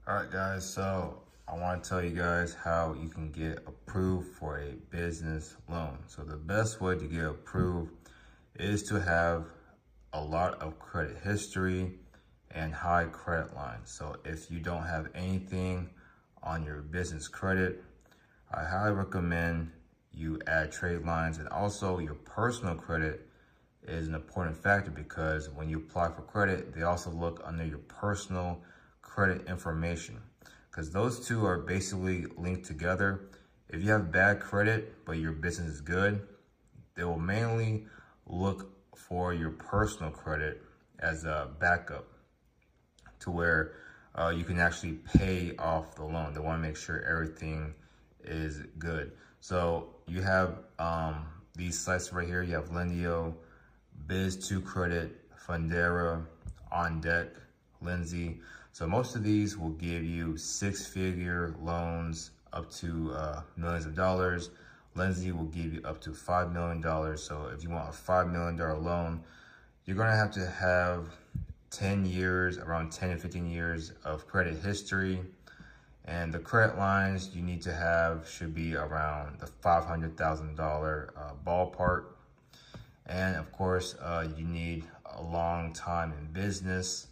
All right, guys, so I want to tell you guys how you can get approved for a business loan. So the best way to get approved is to have a lot of credit history and high credit lines. So if you don't have anything on your business credit, I highly recommend you add trade lines, and also your personal credit is an important factor because when you apply for credit, they also look under your personal credit information because those two are basically linked together. If you have bad credit, but your business is good, they will mainly look for your personal credit as a backup to where you can actually pay off the loan. They want to make sure everything is good. So you have these sites right here. You have Lendio, Biz2Credit, Fundera, OnDeck, Lindsay. So most of these will give you six-figure loans up to millions of dollars. Lindsay will give you up to $5 million. So if you want a $5 million loan, you're gonna have to have 10 years, around 10 to 15 years of credit history. And the credit lines you need to have should be around the $500,000 ballpark. And of course, you need a long time in business.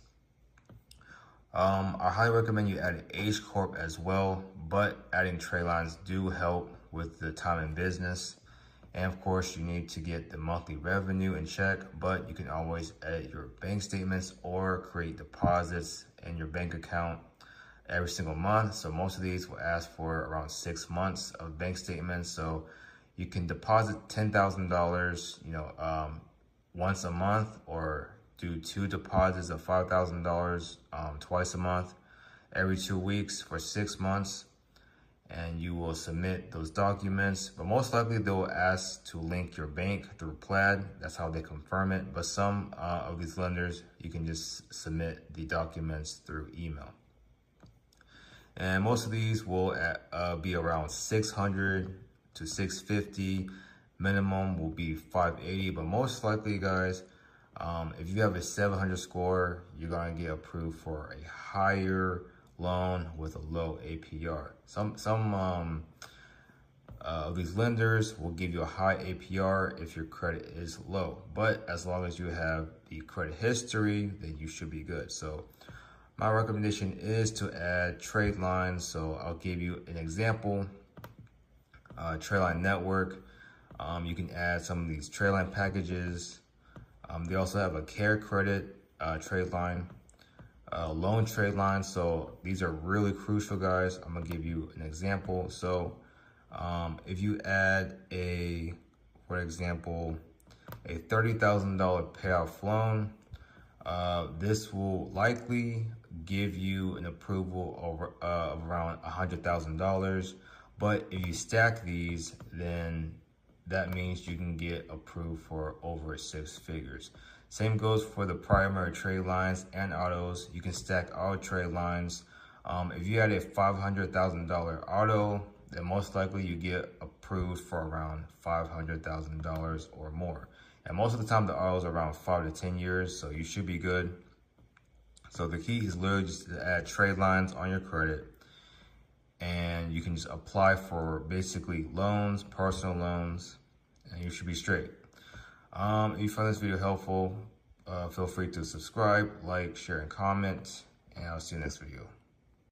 I highly recommend you add an H Corp as well, but adding trade lines do help with the time in business. And of course, you need to get the monthly revenue in check, but you can always edit your bank statements or create deposits in your bank account every single month. So most of these will ask for around 6 months of bank statements. So you can deposit $10,000, once a month, or do 2 deposits of $5,000 twice a month, every 2 weeks for 6 months. And you will submit those documents, but most likely they will ask to link your bank through Plaid. That's how they confirm it. But some of these lenders, you can just submit the documents through email. And most of these will be around 600 to 650. Minimum will be 580, but most likely, guys, if you have a 700 score, you're gonna get approved for a higher loan with a low APR. Some of these lenders will give you a high APR if your credit is low, but as long as you have the credit history, then you should be good. So my recommendation is to add trade lines. So I'll give you an example. Trade line network. You can add some of these trade line packages. They also have a care credit trade line, loan trade line. So these are really crucial, guys. I'm gonna give you an example. So if you add for example, a $30,000 payoff loan, this will likely give you an approval of around $100,000. But if you stack these, then that means you can get approved for over 6 figures. Same goes for the primary trade lines and autos. You can stack all trade lines. If you had a $500,000 auto, then most likely you get approved for around $500,000 or more. And most of the time the auto is around 5 to 10 years, so you should be good. So the key is literally just to add trade lines on your credit, and you can just apply for basically loans, personal loans, and you should be straight. If you found this video helpful, feel free to subscribe, like, share, and comment, and I'll see you next video.